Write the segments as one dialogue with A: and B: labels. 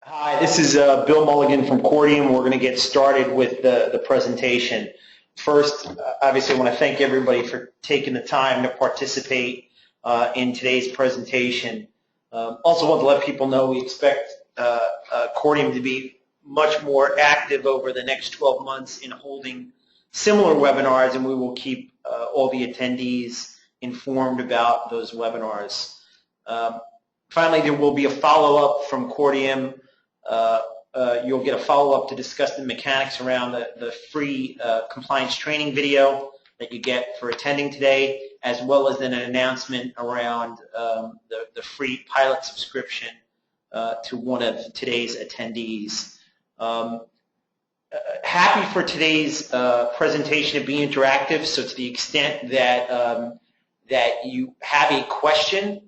A: Hi, this is Bill Mulligan from Cordium. We're going to get started with the presentation. First, obviously, I want to thank everybody for taking the time to participate in today's presentation. Also want to let people know we expect Cordium to be much more active over the next 12 months in holding similar webinars, and we will keep all the attendees informed about those webinars. Finally, there will be a follow-up from Cordium. You'll get a follow-up to discuss the mechanics around the free compliance training video that you get for attending today, as well as then an announcement around the free pilot subscription to one of today's attendees. Happy for today's presentation to be interactive, so to the extent that that you have a question,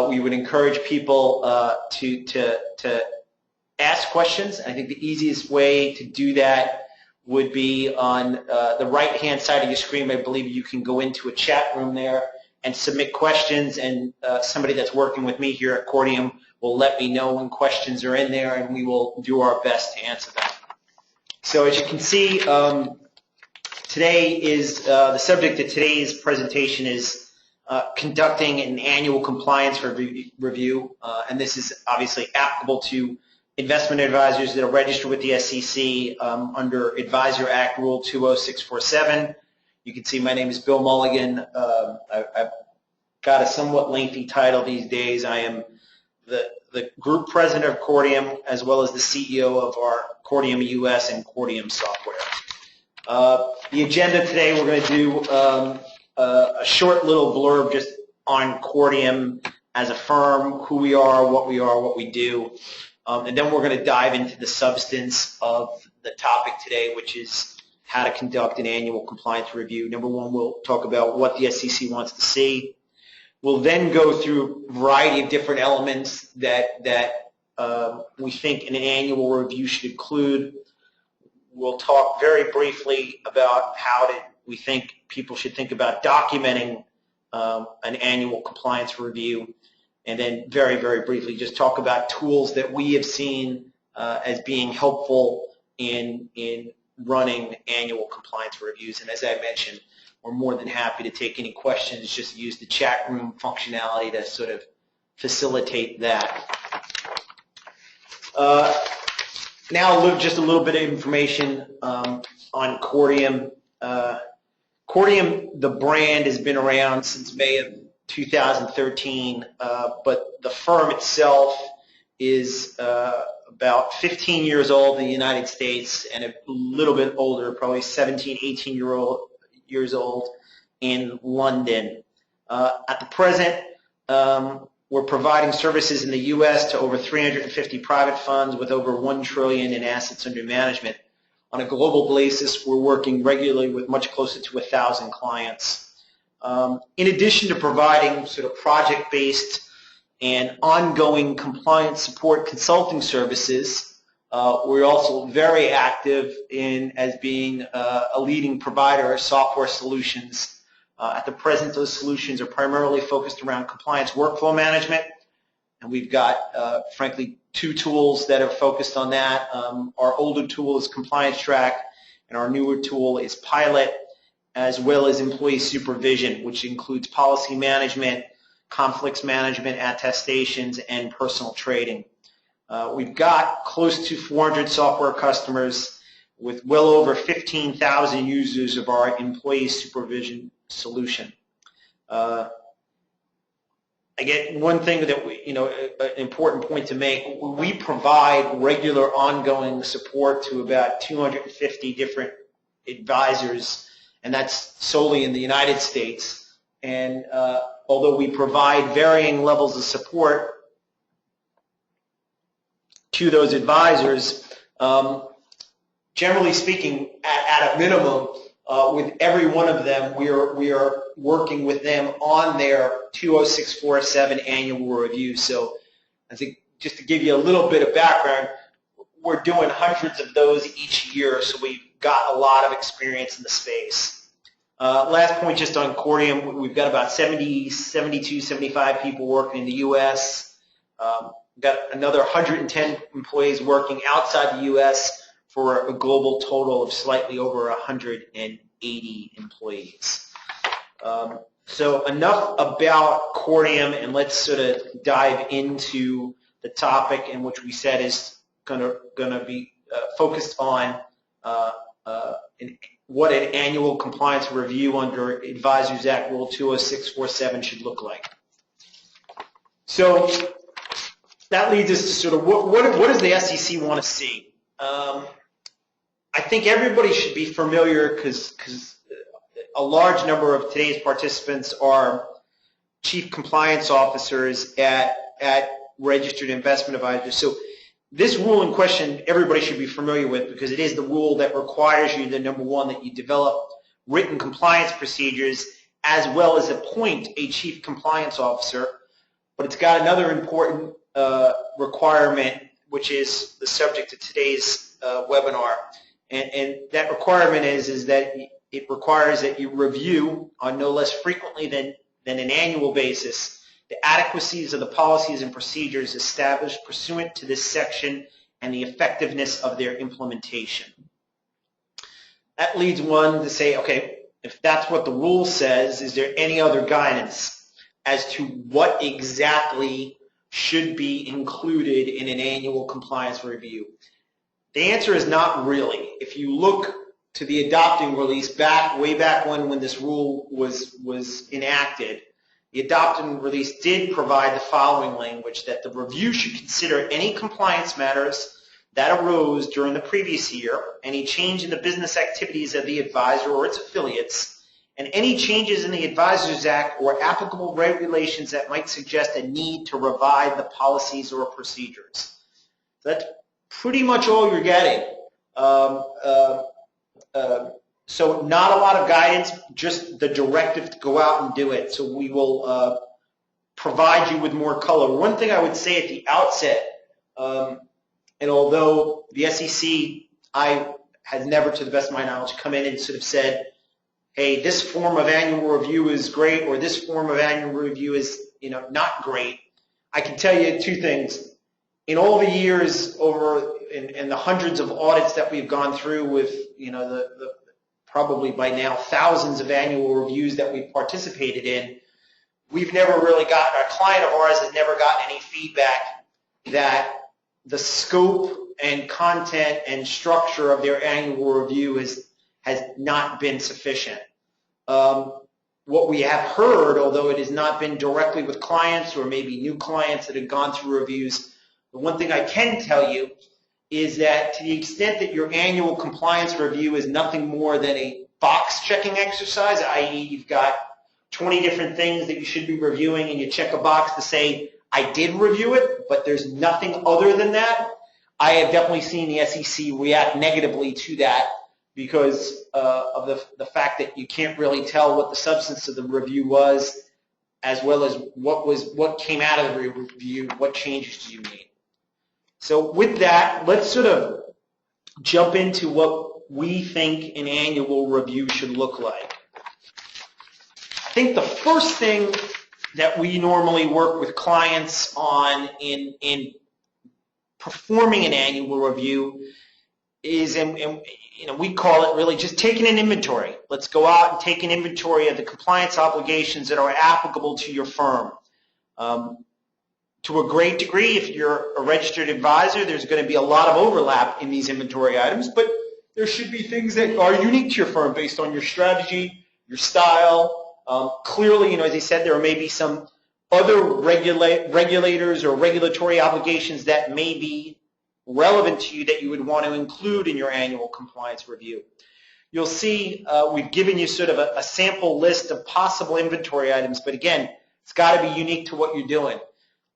A: we would encourage people to ask questions. I think the easiest way to do that would be on the right-hand side of your screen. I believe you can go into a chat room there and submit questions, and somebody that's working with me here at Cordium will let me know when questions are in there, and we will do our best to answer them. So as you can see, today is the subject of today's presentation is conducting an annual compliance review, and this is obviously applicable to investment advisors that are registered with the SEC under Advisor Act Rule 20647. You can see my name is Bill Mulligan. I've got a somewhat lengthy title these days. I am the group president of Cordium, as well as the CEO of our Cordium US and Cordium Software. The agenda today, we're going to do a short little blurb just on Cordium as a firm, who we are, what we do. And then we're going to dive into the substance of the topic today, which is how to conduct an annual compliance review. Number one, we'll talk about what the SEC wants to see. We'll then go through a variety of different elements that we think an annual review should include. We'll talk very briefly about how we think people should think about documenting an annual compliance review. And then very, very briefly just talk about tools that we have seen as being helpful in running annual compliance reviews. And as I mentioned, we're more than happy to take any questions. Just use the chat room functionality to sort of facilitate that. Now just a little bit of information on Cordium. Cordium, the brand, has been around since May of 2013, but the firm itself is about 15 years old in the United States and a little bit older, probably 17, 18 years old in London. At the present, we're providing services in the U.S. to over 350 private funds with over $1 trillion in assets under management. On a global basis, we're working regularly with much closer to 1,000 clients. In addition to providing sort of project-based and ongoing compliance support consulting services, we're also very active as being a leading provider of software solutions. At the present, those solutions are primarily focused around compliance workflow management, and we've got, frankly, two tools that are focused on that. Our older tool is Compliance Track, and our newer tool is Pilot, as well as employee supervision, which includes policy management, conflicts management, attestations, and personal trading. We've got close to 400 software customers with well over 15,000 users of our employee supervision solution. Again, one thing that an important point to make, we provide regular ongoing support to about 250 different advisors, and that's solely in the United States. And although we provide varying levels of support to those advisors, generally speaking, at a minimum, with every one of them, we are working with them on their 20647 annual review. So I think just to give you a little bit of background, we're doing hundreds of those each year, so we've got a lot of experience in the space. Last point just on Corium, we've got about 72, 75 people working in the U.S. got another 110 employees working outside the U.S. for a global total of slightly over 180 employees. So enough about Cordium, and let's sort of dive into the topic in which we said is going to be focused on what an annual compliance review under Advisors Act Rule 20647 should look like. So that leads us to sort of what does the SEC want to see? I think everybody should be familiar because a large number of today's participants are chief compliance officers at registered investment advisors. So this rule in question, everybody should be familiar with because it is the rule that requires you, number one, that you develop written compliance procedures as well as appoint a chief compliance officer. But it's got another important requirement, which is the subject of today's webinar. And that requirement is that it requires that you review on no less frequently than an annual basis the adequacies of the policies and procedures established pursuant to this section and the effectiveness of their implementation. That leads one to say, okay, if that's what the rule says, is there any other guidance as to what exactly should be included in an annual compliance review? The answer is not really. If you look to the adopting release way back when this rule was enacted, the adopting release did provide the following language, that the review should consider any compliance matters that arose during the previous year, any change in the business activities of the advisor or its affiliates, and any changes in the Advisors Act or applicable regulations that might suggest a need to revive the policies or procedures. So that's pretty much all you're getting. So not a lot of guidance, just the directive to go out and do it. So we will provide you with more color. One thing I would say at the outset, and although the SEC has never, to the best of my knowledge, come in and sort of said, hey, this form of annual review is great or this form of annual review is not great, I can tell you two things. In all the years in the hundreds of audits that we've gone through with the probably by now thousands of annual reviews that we've participated in, we've never really gotten, our client of ours has never gotten any feedback that the scope and content and structure of their annual review has not been sufficient. What we have heard, although it has not been directly with clients or maybe new clients that have gone through reviews, the one thing I can tell you is that to the extent that your annual compliance review is nothing more than a box-checking exercise, i.e. you've got 20 different things that you should be reviewing and you check a box to say, I did review it, but there's nothing other than that, I have definitely seen the SEC react negatively to that because of the fact that you can't really tell what the substance of the review was, as well as what came out of the review, what changes you made. So with that, let's sort of jump into what we think an annual review should look like. I think the first thing that we normally work with clients on in performing an annual review is, and we call it really just taking an inventory. Let's go out and take an inventory of the compliance obligations that are applicable to your firm. To a great degree, if you're a registered advisor, there's going to be a lot of overlap in these inventory items, but there should be things that are unique to your firm based on your strategy, your style. Clearly, as I said, there may be some other regulators or regulatory obligations that may be relevant to you that you would want to include in your annual compliance review. You'll see we've given you sort of a sample list of possible inventory items, but again, it's got to be unique to what you're doing.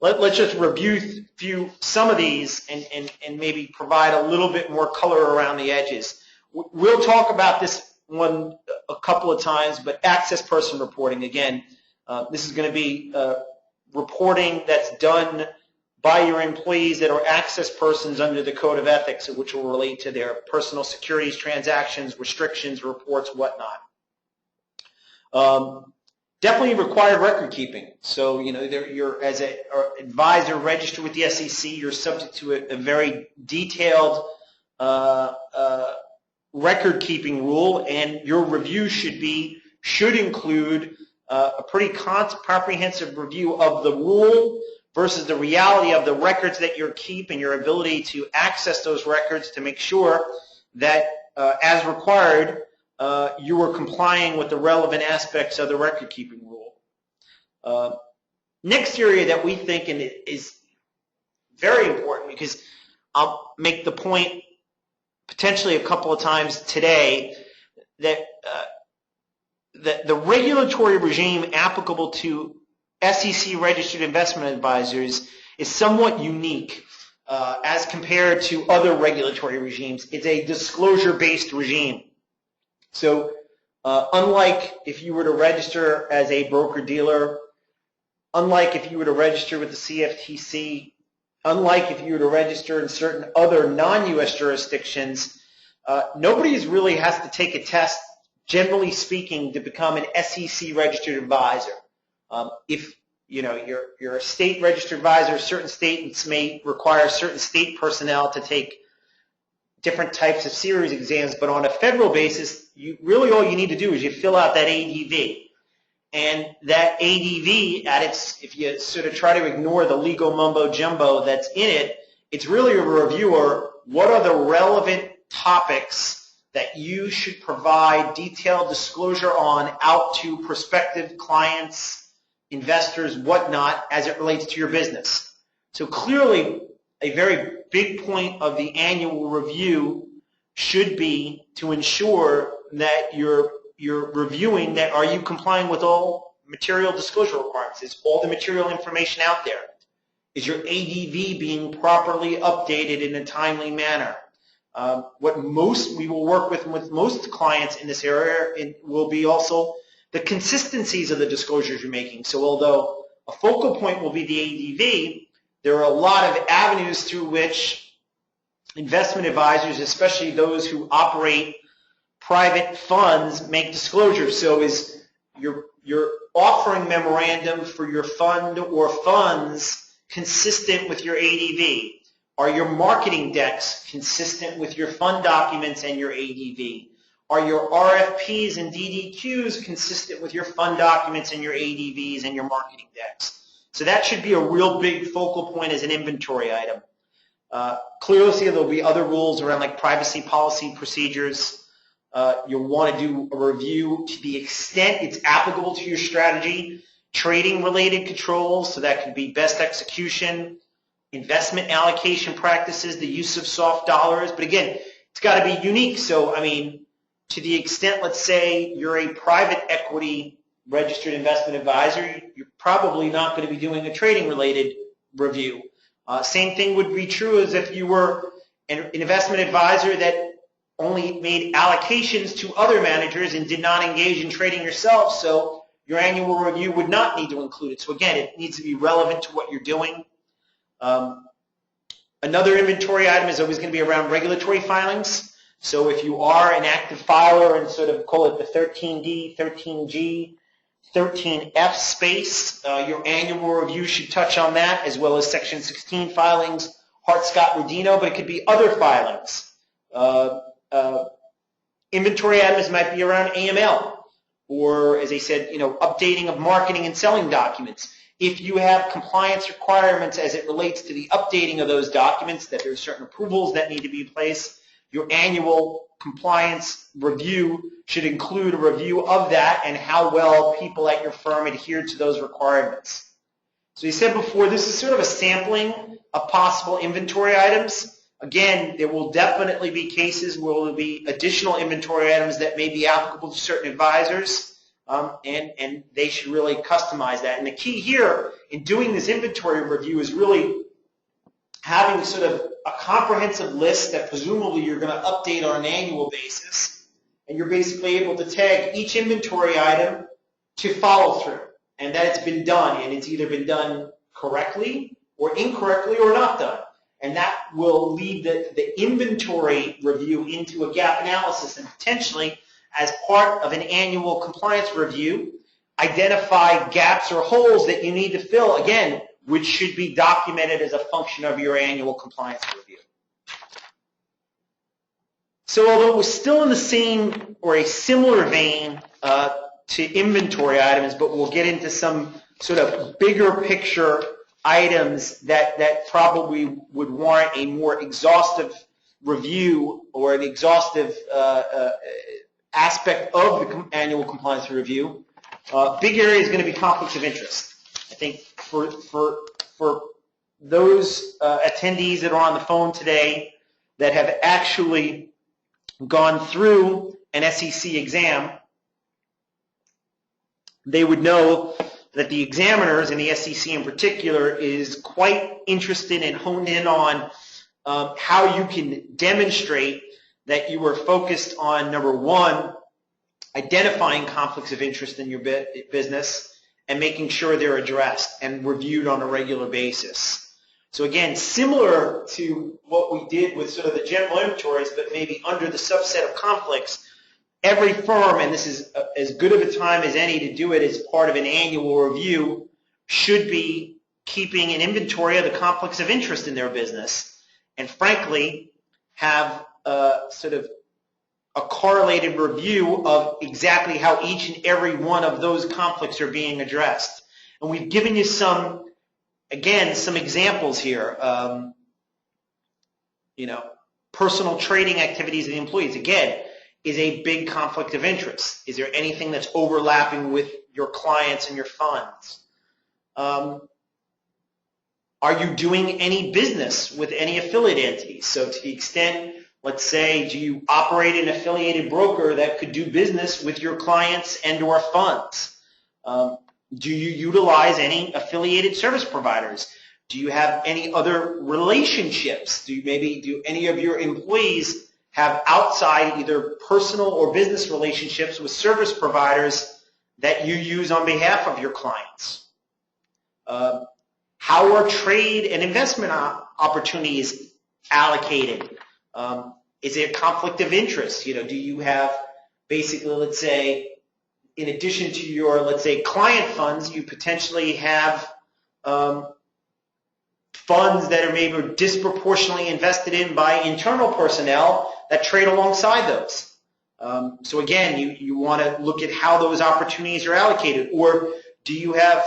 A: Let's just review some of these and maybe provide a little bit more color around the edges. We'll talk about this one a couple of times, but access person reporting, again, this is going to be reporting that's done by your employees that are access persons under the Code of Ethics, which will relate to their personal securities, transactions, restrictions, reports, whatnot. Definitely required record keeping. So, you're as an advisor registered with the SEC, you're subject to a very detailed record keeping rule, and your review should include a pretty comprehensive review of the rule versus the reality of the records that you keep and your ability to access those records to make sure that, as required, you are complying with the relevant aspects of the record-keeping rule. Next area that we think and is very important, because I'll make the point potentially a couple of times today that the regulatory regime applicable to SEC-registered investment advisors is somewhat unique as compared to other regulatory regimes. It's a disclosure-based regime. So unlike if you were to register as a broker-dealer, unlike if you were to register with the CFTC, unlike if you were to register in certain other non-U.S. jurisdictions, nobody really has to take a test, generally speaking, to become an SEC-registered advisor. If you're a state-registered advisor, certain states may require certain state personnel to take different types of series exams, but on a federal basis, all you need to do is you fill out that ADV. And that ADV, if you sort of try to ignore the legal mumbo-jumbo that's in it, it's really a review of what are the relevant topics that you should provide detailed disclosure on out to prospective clients, investors, whatnot, as it relates to your business. So clearly, a very big point of the annual review should be to ensure that you're reviewing that, are you complying with all material disclosure requirements? Is all the material information out there? Is your ADV being properly updated in a timely manner? What we will work with most clients in this area will be also the consistencies of the disclosures you're making. So although a focal point will be the ADV, there are a lot of avenues through which investment advisors, especially those who operate private funds, make disclosures. So is your offering memorandum for your fund or funds consistent with your ADV? Are your marketing decks consistent with your fund documents and your ADV? Are your RFPs and DDQs consistent with your fund documents and your ADVs and your marketing decks? So that should be a real big focal point as an inventory item. Clearly, there will be other rules around like privacy policy procedures. You'll want to do a review to the extent it's applicable to your strategy, trading-related controls, so that could be best execution, investment allocation practices, the use of soft dollars. But again, it's got to be unique. So, I mean, to the extent, let's say you're a private equity registered investment advisor, you're probably not going to be doing a trading-related review. Same thing would be true as if you were an investment advisor that only made allocations to other managers and did not engage in trading yourself, so your annual review would not need to include it. So again, it needs to be relevant to what you're doing. Another inventory item is always going to be around regulatory filings. So if you are an active filer and sort of call it the 13D, 13G, 13F space, your annual review should touch on that, as well as Section 16 filings, Hart-Scott-Rodino, but it could be other filings. Inventory items might be around AML, or as I said, updating of marketing and selling documents. If you have compliance requirements as it relates to the updating of those documents, that there are certain approvals that need to be in place, your annual compliance review should include a review of that and how well people at your firm adhere to those requirements. So you said before, this is sort of a sampling of possible inventory items. Again, there will definitely be cases where there will be additional inventory items that may be applicable to certain advisors, and they should really customize that. And the key here in doing this inventory review is really having sort of a comprehensive list that presumably you're going to update on an annual basis, and you're basically able to tag each inventory item to follow through, and that it's been done, and it's either been done correctly or incorrectly or not done. And that will lead the inventory review into a gap analysis, and potentially as part of an annual compliance review, identify gaps or holes that you need to fill, again, which should be documented as a function of your annual compliance review. So although we're still in the same or a similar vein to inventory items, but we'll get into some sort of bigger picture items that probably would warrant a more exhaustive review or an exhaustive aspect of the annual compliance review. Big area is going to be conflicts of interest. I think for those attendees that are on the phone today that have actually gone through an SEC exam, they would know that the examiners, and the SEC in particular, is quite interested and honed in on how you can demonstrate that you are focused on, number one, identifying conflicts of interest in your business and making sure they're addressed and reviewed on a regular basis. So again, similar to what we did with sort of the general inventories, but maybe under the subset of conflicts, every firm, and this is as good of a time as any to do it as part of an annual review, should be keeping an inventory of the conflicts of interest in their business, and frankly, have sort of a correlated review of exactly how each and every one of those conflicts are being addressed. And we've given you some examples here. Personal trading activities of the employees, again, is a big conflict of interest. Is there anything that's overlapping with your clients and your funds? Are you doing any business with any affiliate entities? So to the extent, let's say, do you operate an affiliated broker that could do business with your clients and or funds? Do you utilize any affiliated service providers? Do you have any other relationships? Do any of your employees have outside either personal or business relationships with service providers that you use on behalf of your clients? How are trade and investment opportunities allocated? Is there a conflict of interest? Do you have basically, let's say, in addition to your, let's say, client funds, you potentially have funds that are maybe disproportionately invested in by internal personnel that trade alongside those. So again, you want to look at how those opportunities are allocated. Or do you have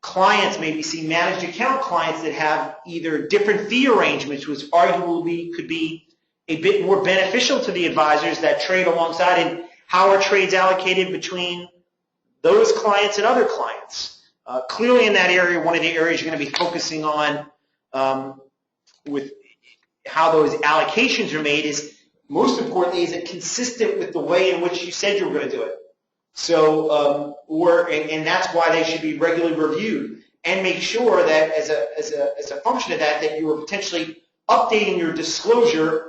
A: clients, maybe see managed account clients that have either different fee arrangements, which arguably could be a bit more beneficial to the advisors that trade alongside, and how are trades allocated between those clients and other clients? Clearly in that area, one of the areas you're going to be focusing on with how those allocations are made is, most importantly, is it consistent with the way in which you said you were going to do it? So, and that's why they should be regularly reviewed, and make sure that as a function of that you are potentially updating your disclosure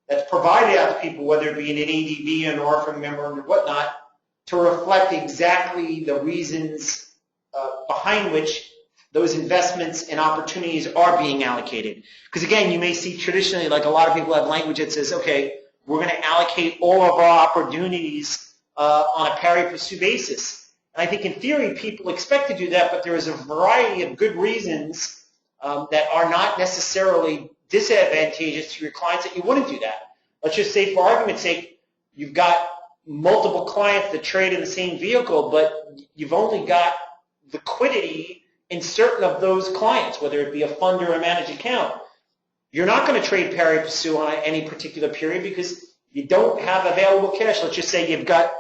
A: that's provided out to people, whether it be in an ADV, an offering memorandum, or whatnot, to reflect exactly the reasons behind which those investments and opportunities are being allocated. Because again, you may see traditionally, like a lot of people have language that says, okay, we're going to allocate all of our opportunities on a pari passu basis. And I think in theory, people expect to do that, but there is a variety of good reasons that are not necessarily disadvantageous to your clients that you wouldn't do that. Let's just say, for argument's sake, you've got multiple clients that trade in the same vehicle, but you've only got liquidity in certain of those clients, whether it be a fund or a managed account. You're not going to trade pari passu on any particular period because you don't have available cash. Let's just say you've got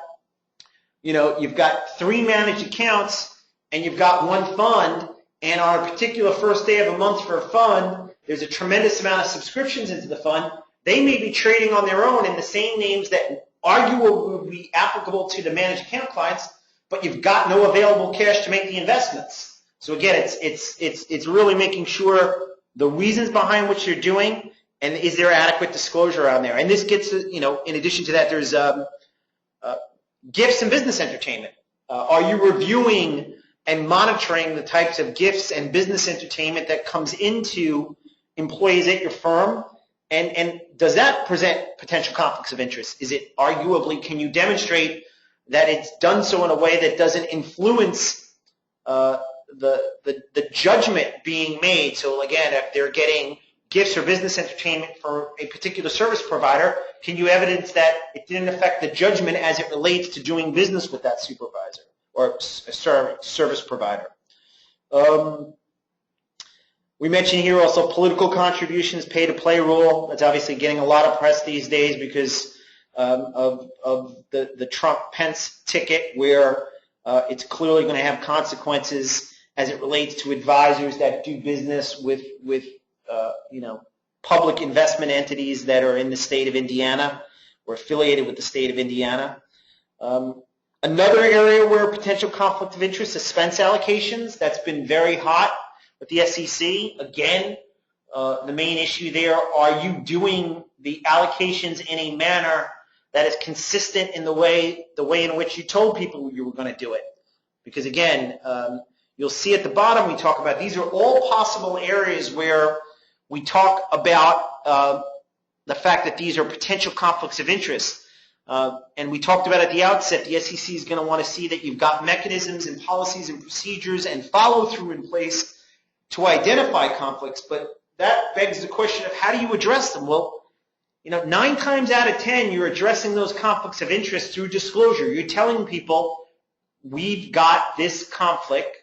A: 3 managed accounts and you've got 1 fund, and on a particular first day of a month for a fund, there's a tremendous amount of subscriptions into the fund. They may be trading on their own in the same names that arguably would be applicable to the managed account clients, but you've got no available cash to make the investments. So again, it's really making sure the reasons behind what you're doing, and is there adequate disclosure on there. And this gets, in addition to that, there's gifts and business entertainment. Are you reviewing and monitoring the types of gifts and business entertainment that comes into employees at your firm? And does that present potential conflicts of interest? Is it arguably, can you demonstrate that it's done so in a way that doesn't influence the judgment being made. So again, if they're getting gifts or business entertainment for a particular service provider, can you evidence that it didn't affect the judgment as it relates to doing business with that supervisor or service provider? We mentioned here also political contributions, pay-to-play rule. That's obviously getting a lot of press these days because of the Trump-Pence ticket, where it's clearly going to have consequences as it relates to advisors that do business with public investment entities that are in the state of Indiana or affiliated with the state of Indiana. Another area where potential conflict of interest, expense allocations, that's been very hot with the SEC. Again, the main issue there, are you doing the allocations in a manner that is consistent in the way in which you told people you were going to do it? Because again, you'll see at the bottom we talk about these are all possible areas where we talk about the fact that these are potential conflicts of interest. And we talked about at the outset, the SEC is going to want to see that you've got mechanisms and policies and procedures and follow through in place to identify conflicts. But that begs the question of how do you address them? Well, 9 times out of 10, you're addressing those conflicts of interest through disclosure. You're telling people, we've got this conflict,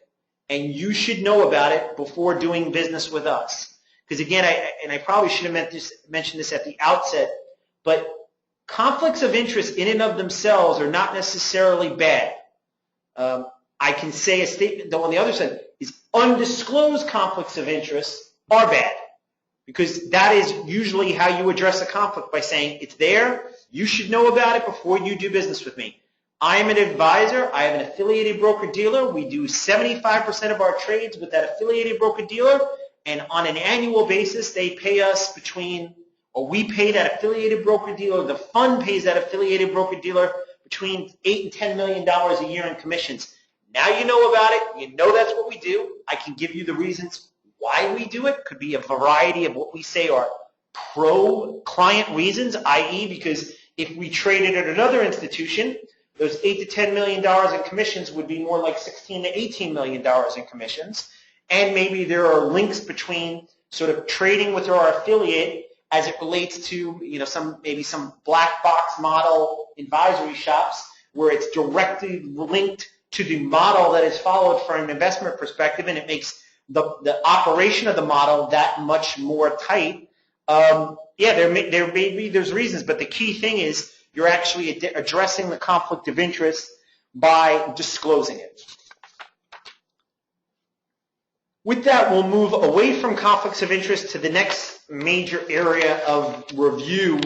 A: and you should know about it before doing business with us. Because again, I probably should have mentioned this at the outset, but conflicts of interest in and of themselves are not necessarily bad. I can say a statement, though, on the other side, is undisclosed conflicts of interest are bad. Because that is usually how you address a conflict, by saying, it's there, you should know about it before you do business with me. I am an advisor. I have an affiliated broker-dealer. We do 75% of our trades with that affiliated broker-dealer, and on an annual basis, they pay us we pay that affiliated broker-dealer, the fund pays that affiliated broker-dealer between $8 and $10 million a year in commissions. Now you know about it. You know that's what we do. I can give you the reasons why we do it. Could be a variety of what we say are pro-client reasons, i.e. because if we traded at another institution, those $8 to $10 million in commissions would be more like $16 to $18 million in commissions. And maybe there are links between sort of trading with our affiliate as it relates to some black box model advisory shops where it's directly linked to the model that is followed from an investment perspective, and it makes the operation of the model that much more tight. There's reasons, but the key thing is you're actually addressing the conflict of interest by disclosing it. With that, we'll move away from conflicts of interest to the next major area of review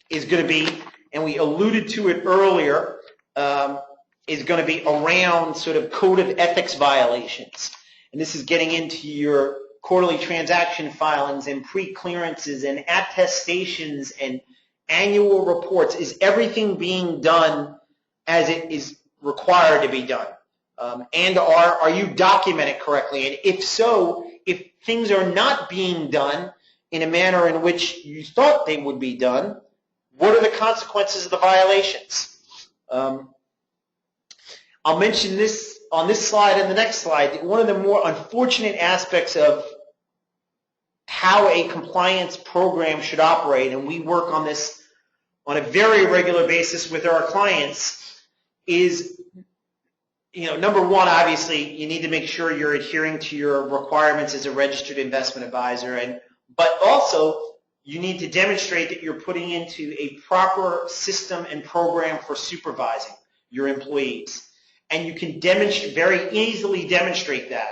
A: is going to be, and we alluded to it earlier, is going to be around sort of code of ethics violations. And this is getting into your quarterly transaction filings and pre-clearances and attestations and annual reports. Is everything being done as it is required to be done? And are you documented correctly? And if so, if things are not being done in a manner in which you thought they would be done, what are the consequences of the violations? I'll mention this on this slide and the next slide. One of the more unfortunate aspects of how a compliance program should operate, and we work on this on a very regular basis with our clients, is number one, obviously, you need to make sure you're adhering to your requirements as a registered investment advisor, but also you need to demonstrate that you're putting into a proper system and program for supervising your employees. And you can very easily demonstrate that.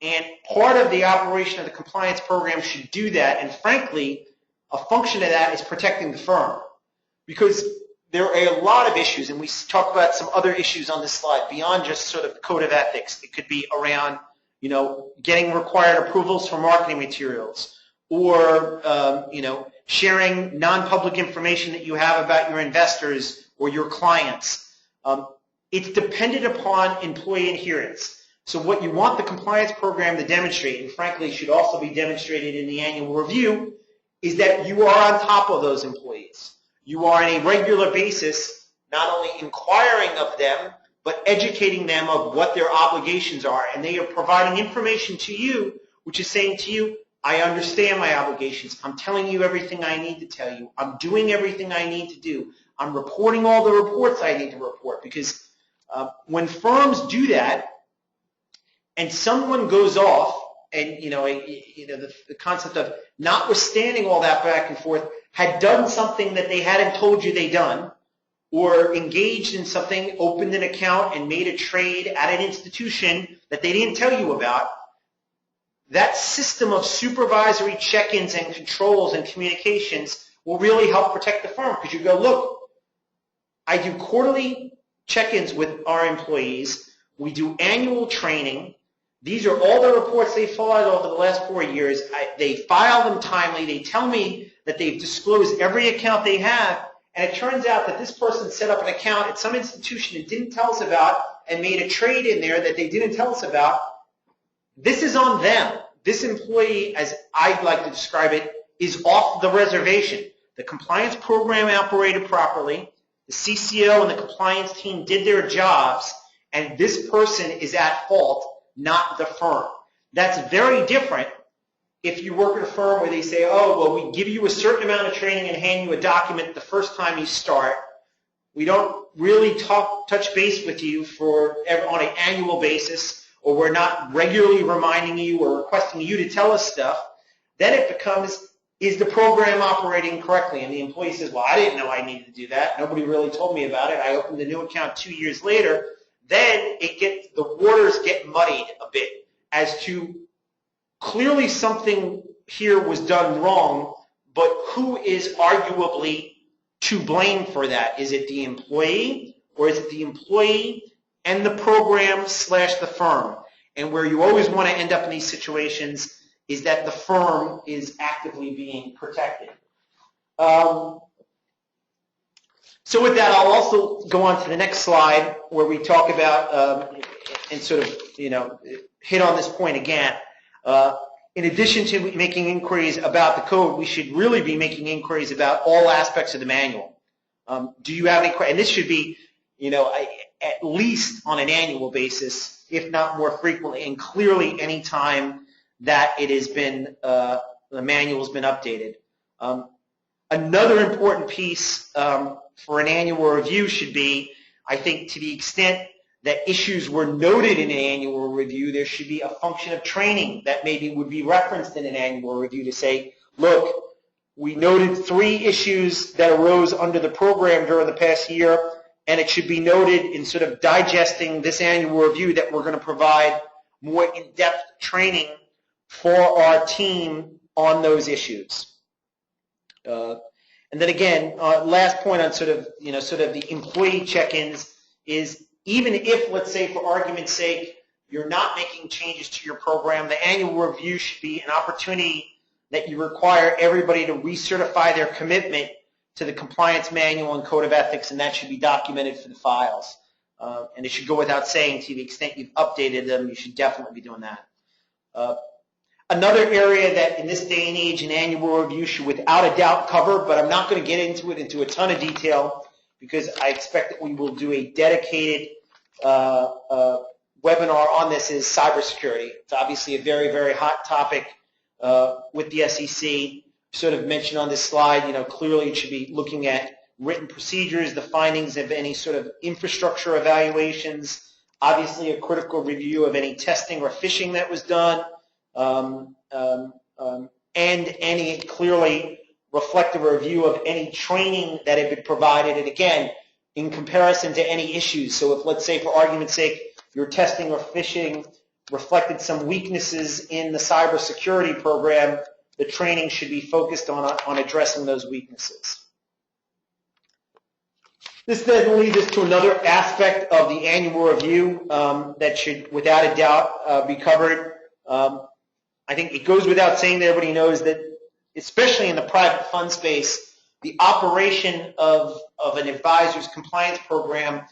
A: And part of the operation of the compliance program should do that. And frankly, a function of that is protecting the firm. Because there are a lot of issues, and we talk about some other issues on this slide beyond just sort of code of ethics. It could be around, getting required approvals for marketing materials, or, sharing non-public information that you have about your investors or your clients. It's dependent upon employee adherence. So what you want the compliance program to demonstrate, and frankly should also be demonstrated in the annual review, is that you are on top of those employees. you are on a regular basis not only inquiring of them, but educating them of what their obligations are. And they are providing information to you, which is saying to you, I understand my obligations. I'm telling you everything I need to tell you. I'm doing everything I need to do. I'm reporting all the reports I need to report. Because when firms do that, and someone goes off, and the concept of notwithstanding all that back and forth, had done something that they hadn't told you they done, or engaged in something, opened an account and made a trade at an institution that they didn't tell you about, that system of supervisory check-ins and controls and communications will really help protect the firm, because you go, look, I do quarterly check-ins with our employees. We do annual training. These are all the reports they filed over the last 4 years. They file them timely. They tell me that they've disclosed every account they have, and it turns out that this person set up an account at some institution and didn't tell us about and made a trade in there that they didn't tell us about. This is on them. This employee, as I'd like to describe it, is off the reservation. The compliance program operated properly. The CCO and the compliance team did their jobs, and this person is at fault, not the firm. That's very different if you work at a firm where they say, oh, well, we give you a certain amount of training and hand you a document the first time you start. We don't really touch base with you on an annual basis, or we're not regularly reminding you or requesting you to tell us stuff. Then it becomes, is the program operating correctly? And the employee says, well, I didn't know I needed to do that. Nobody really told me about it. I opened a new account 2 years later. Then the waters get muddied a bit as to clearly something here was done wrong, but who is arguably to blame for that? Is it the employee, or is it the employee and the program / the firm? And where you always want to end up in these situations is that the firm is actively being protected. So with that, I'll also go on to the next slide where we talk about and sort of hit on this point again. In addition to making inquiries about the code, we should really be making inquiries about all aspects of the manual. Do you have any questions? And this should be, at least on an annual basis, if not more frequently, and clearly any time that it has been, the manual has been updated. Another important piece for an annual review should be, I think, to the extent that issues were noted in an annual review, there should be a function of training that maybe would be referenced in an annual review to say, look, we noted 3 issues that arose under the program during the past year, and it should be noted in sort of digesting this annual review that we're going to provide more in-depth training for our team on those issues. And then again, last point on sort of the employee check-ins is, even if, let's say, for argument's sake, you're not making changes to your program, the annual review should be an opportunity that you require everybody to recertify their commitment to the compliance manual and code of ethics, and that should be documented for the files. And it should go without saying, to the extent you've updated them, you should definitely be doing that. Another area that in this day and age an annual review should without a doubt cover, but I'm not going to get into a ton of detail, because I expect that we will do a dedicated webinar on this, is cybersecurity. It's obviously a very, very hot topic with the SEC. Sort of mentioned on this slide, clearly it should be looking at written procedures, the findings of any sort of infrastructure evaluations, obviously a critical review of any testing or phishing that was done, and any clearly reflective review of any training that had been provided, and again, in comparison to any issues. So if, let's say, for argument's sake, your testing or phishing reflected some weaknesses in the cybersecurity program, the training should be focused on addressing those weaknesses. This then leads us to another aspect of the annual review that should, without a doubt, be covered. I think it goes without saying that everybody knows that, especially in the private fund space, the operation of an advisor's compliance program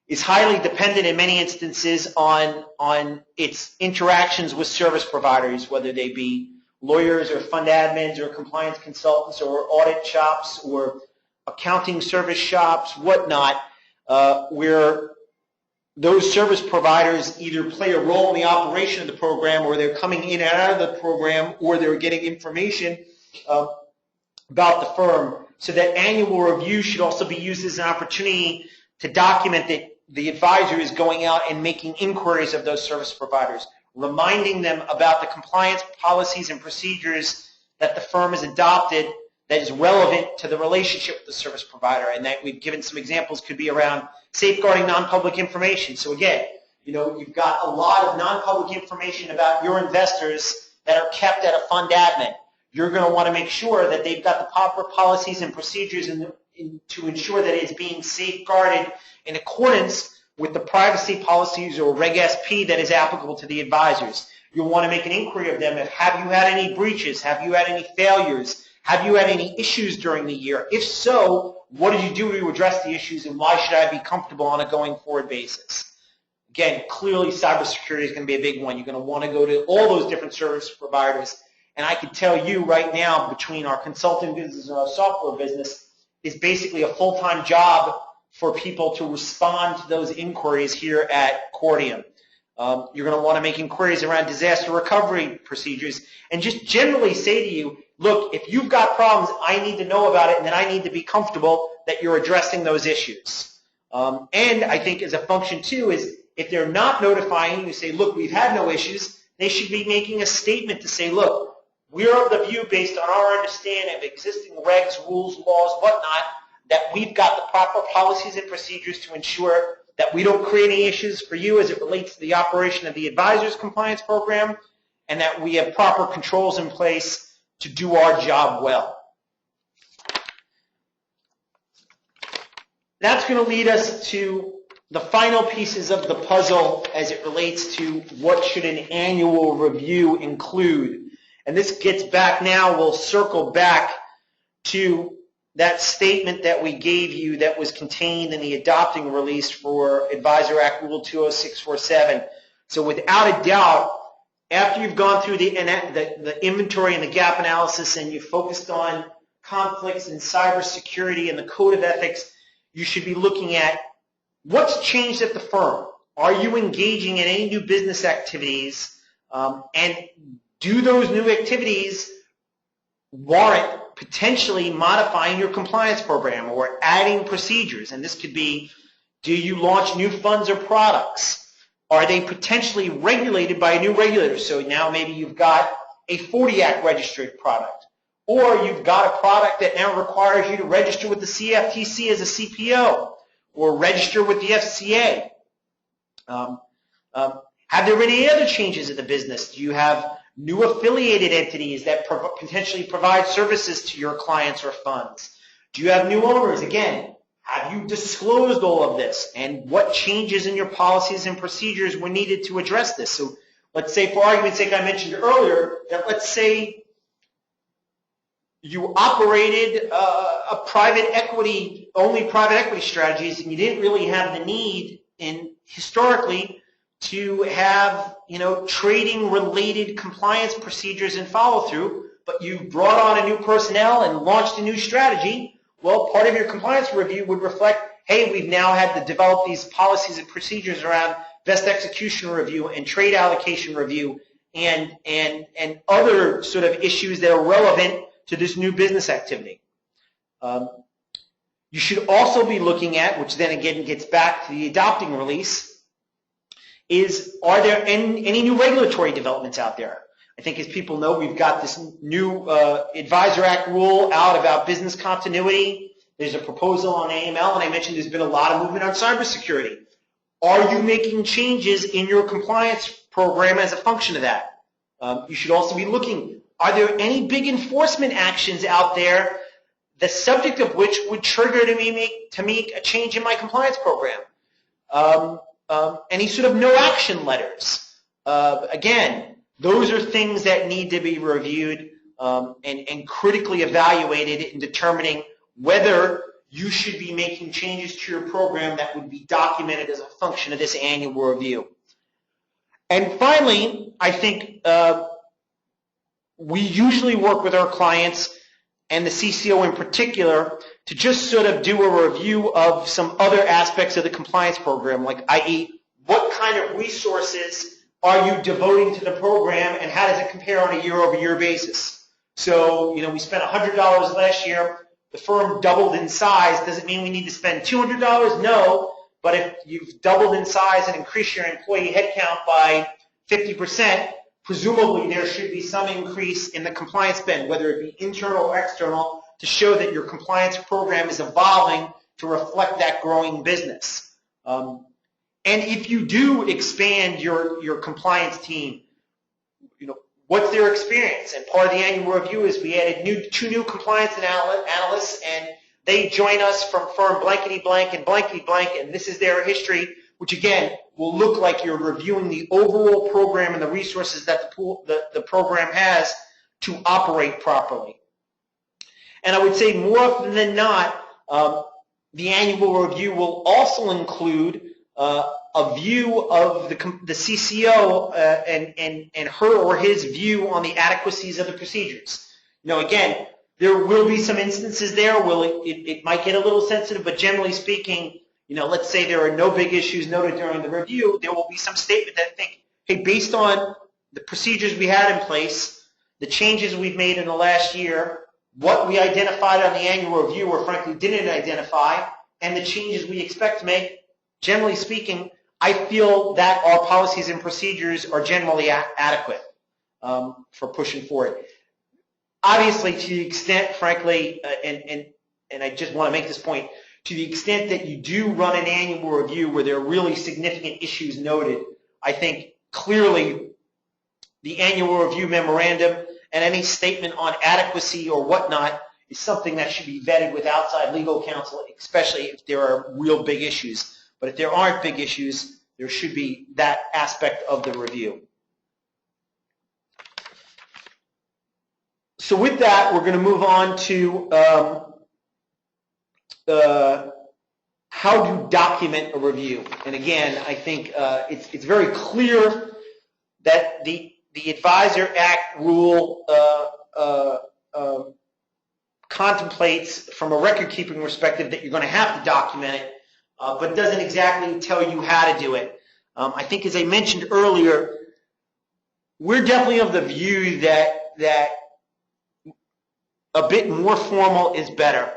A: is highly dependent in many instances on its interactions with service providers, whether they be lawyers or fund admins or compliance consultants or audit shops or accounting service shops, whatnot, where those service providers either play a role in the operation of the program, or they're coming in and out of the program, or they're getting information about the firm. So that annual review should also be used as an opportunity to document that the advisor is going out and making inquiries of those service providers, reminding them about the compliance policies and procedures that the firm has adopted that is relevant to the relationship with the service provider. And that we've given some examples could be around safeguarding non-public information. So again, you've got a lot of non-public information about your investors that are kept at a fund admin. You're going to want to make sure that they've got the proper policies and procedures to ensure that it's being safeguarded in accordance with the privacy policies or Reg SP that is applicable to the advisors. You'll want to make an inquiry of them. Have you had any breaches? Have you had any failures? Have you had any issues during the year? If so, what did you do to address the issues, and why should I be comfortable on a going forward basis? Again, clearly cybersecurity is going to be a big one. You're going to want to go to all those different service providers. And I can tell you right now, between our consulting business and our software business, is basically a full-time job for people to respond to those inquiries here at Cordium. You're going to want to make inquiries around disaster recovery procedures and just generally say to you, look, if you've got problems, I need to know about it, and then I need to be comfortable that you're addressing those issues. And I think as a function, too, is if they're not notifying you, say, look, we've had no issues, they should be making a statement to say, look, we're of the view, based on our understanding of existing regs, rules, laws, whatnot, that we've got the proper policies and procedures to ensure that we don't create any issues for you as it relates to the operation of the advisor's compliance program, and that we have proper controls in place to do our job well. That's going to lead us to the final pieces of the puzzle as it relates to what should an annual review include. And this gets back now, we'll circle back to that statement that we gave you that was contained in the adopting release for Advisor Act Rule 20647. So without a doubt, after you've gone through the inventory and the gap analysis and you've focused on conflicts and cybersecurity and the code of ethics, you should be looking at what's changed at the firm. Are you engaging in any new business activities? And do those new activities warrant potentially modifying your compliance program or adding procedures? And this could be, do you launch new funds or products? Are they potentially regulated by a new regulator? So now maybe you've got a 40 Act registered product, or you've got a product that now requires you to register with the CFTC as a CPO or register with the FCA. Have there been any other changes in the business? Do you have new affiliated entities that potentially provide services to your clients or funds? Do you have new owners? Again, have you disclosed all of this? And what changes in your policies and procedures were needed to address this? So let's say, for argument's sake, I mentioned earlier that let's say you operated a private equity, only private equity strategies, and you didn't really have the need historically to have, trading related compliance procedures and follow through, but you brought on a new personnel and launched a new strategy. Well, part of your compliance review would reflect, hey, we've now had to develop these policies and procedures around best execution review and trade allocation review and other sort of issues that are relevant to this new business activity. You should also be looking at, which then again gets back to the adopting release, is are there any new regulatory developments out there? I think as people know, we've got this new Advisor Act rule out about business continuity. There's a proposal on AML, and I mentioned there's been a lot of movement on cybersecurity. Are you making changes in your compliance program as a function of that? You should also be looking, are there any big enforcement actions out there, the subject of which would trigger to make a change in my compliance program? Any sort of no action letters? Again, those are things that need to be reviewed and critically evaluated in determining whether you should be making changes to your program that would be documented as a function of this annual review. And finally, I think we usually work with our clients and the CCO in particular to just sort of do a review of some other aspects of the compliance program, like i.e., what kind of resources are you devoting to the program and how does it compare on a year-over-year basis? So, we spent $100 last year. The firm doubled in size. Does it mean we need to spend $200? No. But if you've doubled in size and increased your employee headcount by 50%, presumably there should be some increase in the compliance spend, whether it be internal or external, to show that your compliance program is evolving to reflect that growing business. And if you do expand your compliance team, what's their experience? And part of the annual review is we added two new compliance analysts, and they join us from firm blankety blank and blankety blank, and this is their history, which again will look like you're reviewing the overall program and the resources that the program has to operate properly. And I would say more often than not, the annual review will also include a view of the CCO and her or his view on the adequacies of the procedures. Again, there will be some instances there where it might get a little sensitive, but generally speaking, let's say there are no big issues noted during the review, there will be some statement that think, hey, based on the procedures we had in place, the changes we've made in the last year, what we identified on the annual review or frankly didn't identify, and the changes we expect to make, generally speaking, I feel that our policies and procedures are generally adequate for pushing forward. Obviously, to the extent, frankly, and I just want to make this point, to the extent that you do run an annual review where there are really significant issues noted, I think clearly the annual review memorandum and any statement on adequacy or whatnot is something that should be vetted with outside legal counsel, especially if there are real big issues. But if there aren't big issues, there should be that aspect of the review. So with that, we're going to move on to how to document a review. And again, I think it's very clear that the Advisor Act rule contemplates, from a record-keeping perspective, that you're going to have to document it, but doesn't exactly tell you how to do it. I think, as I mentioned earlier, we're definitely of the view that a bit more formal is better,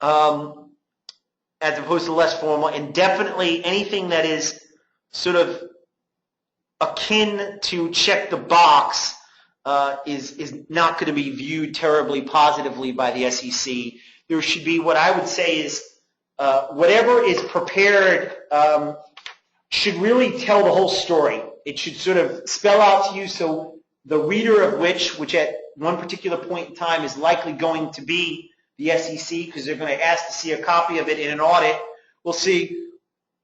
A: as opposed to less formal, and definitely anything that is sort of akin to check the box is not going to be viewed terribly positively by the SEC. There should be, what I would say is, whatever is prepared should really tell the whole story. It should sort of spell out to you so the reader of which at one particular point in time is likely going to be the SEC, because they're going to ask to see a copy of it in an audit, will see,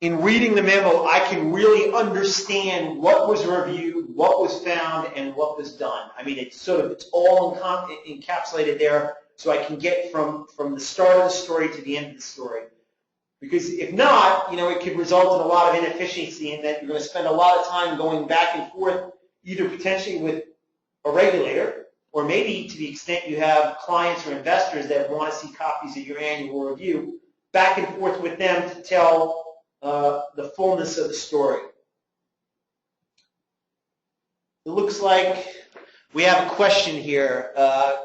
A: in reading the memo, I can really understand what was reviewed, what was found, and what was done. I mean, it's all encapsulated there, so I can get from the start of the story to the end of the story. Because if not, it could result in a lot of inefficiency in that you're going to spend a lot of time going back and forth, either potentially with a regulator, or maybe to the extent you have clients or investors that want to see copies of your annual review, back and forth with them to tell the fullness of the story. It looks like we have a question here.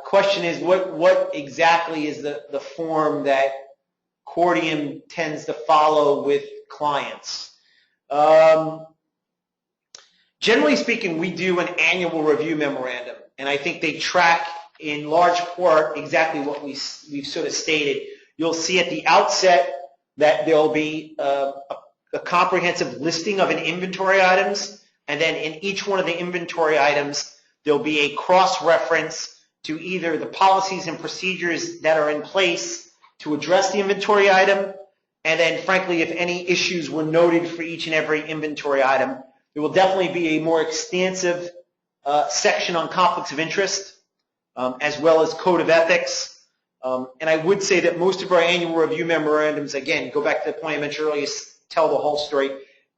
A: Question is, what exactly is the form that Cordium tends to follow with clients? Generally speaking, we do an annual review memorandum, and I think they track in large part exactly what we've sort of stated. You'll see at the outset that there'll be a comprehensive listing of an inventory items, and then in each one of the inventory items, there'll be a cross-reference to either the policies and procedures that are in place to address the inventory item, and then frankly, if any issues were noted for each and every inventory item. There will definitely be a more extensive section on conflicts of interest, as well as code of ethics. And I would say that most of our annual review memorandums, again, go back to the point I mentioned earlier, tell the whole story.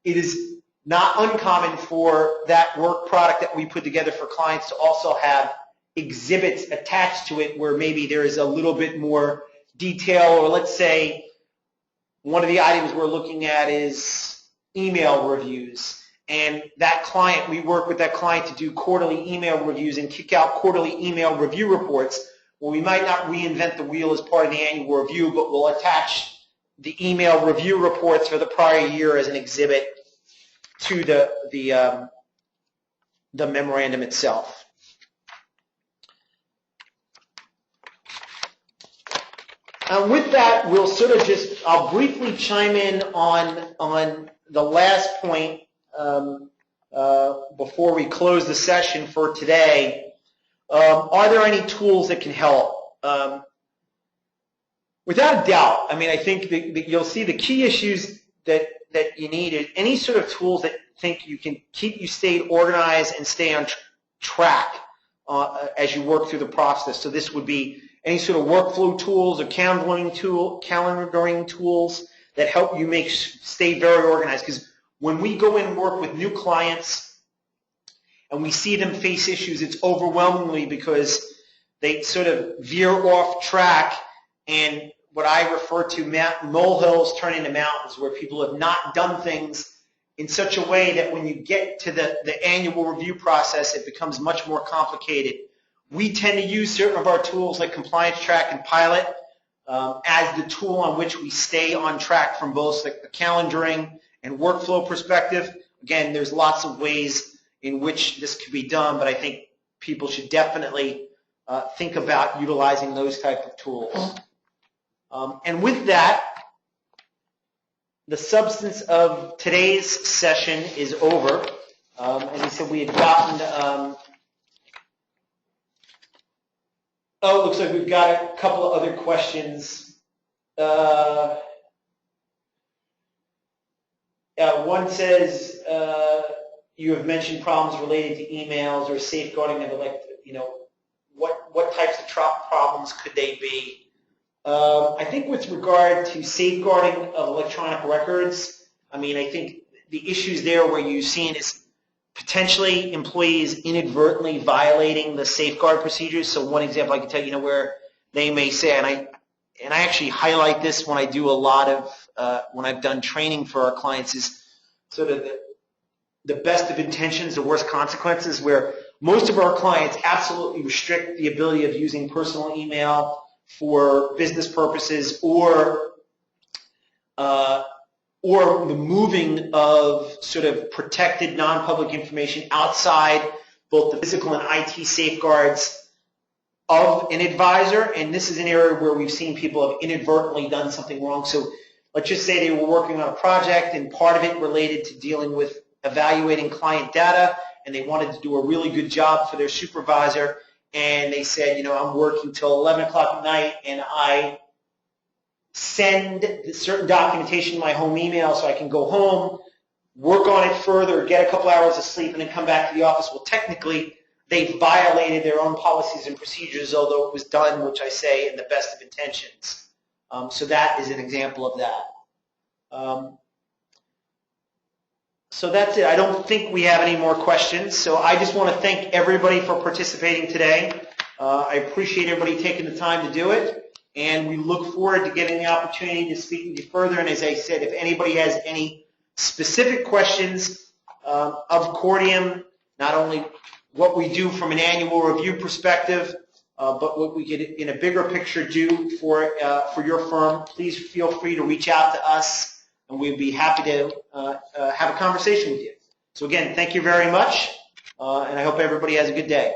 A: It is not uncommon for that work product that we put together for clients to also have exhibits attached to it where maybe there is a little bit more detail, or let's say one of the items we're looking at is email reviews. And that client, we work with that client to do quarterly email reviews and kick out quarterly email review reports. Well, we might not reinvent the wheel as part of the annual review, but we'll attach the email review reports for the prior year as an exhibit to the memorandum itself. With that, we'll sort of I'll briefly chime in on the last point before we close the session for today. Are there any tools that can help? Without a doubt. I mean, I think that you'll see the key issues that you need is any sort of tools that think you can keep you stay organized and stay on track as you work through the process. So this would be any sort of workflow tools or calendaring tools that help you stay very organized. Because when we go in and work with new clients and we see them face issues, it's overwhelmingly because they sort of veer off track, and what I refer to molehills turn into mountains, where people have not done things in such a way that when you get to the annual review process, it becomes much more complicated. We tend to use certain of our tools like Compliance Track and Pilot as the tool on which we stay on track from both the calendaring and workflow perspective. Again, there's lots of ways in which this could be done, but I think people should definitely think about utilizing those type of tools. And with that, the substance of today's session is over. As I said, we had gotten it looks like we've got a couple of other questions. One says, you have mentioned problems related to emails or safeguarding of what types of problems could they be? I think with regard to safeguarding of electronic records, I mean, I think the issues there where you've seen is potentially employees inadvertently violating the safeguard procedures. So one example I can tell you, where they may say, and I actually highlight this when I do a lot of, when I've done training for our clients, is sort of the best of intentions, the worst consequences, where most of our clients absolutely restrict the ability of using personal email for business purposes or the moving of sort of protected non-public information outside both the physical and IT safeguards of an advisor. And this is an area where we've seen people have inadvertently done something wrong. So let's just say they were working on a project and part of it related to dealing with evaluating client data, and they wanted to do a really good job for their supervisor. And they said, I'm working till 11 o'clock at night, and I send certain documentation to my home email so I can go home, work on it further, get a couple hours of sleep, and then come back to the office. Well, technically, they violated their own policies and procedures, although it was done, which I say, in the best of intentions. So that is an example of that. So that's it. I don't think we have any more questions. So I just want to thank everybody for participating today. I appreciate everybody taking the time to do it. And we look forward to getting the opportunity to speak with you further. And as I said, if anybody has any specific questions of Cordium, not only what we do from an annual review perspective, but what we could, in a bigger picture, do for your firm, please feel free to reach out to us, and we'd be happy to have a conversation with you. So again, thank you very much, and I hope everybody has a good day.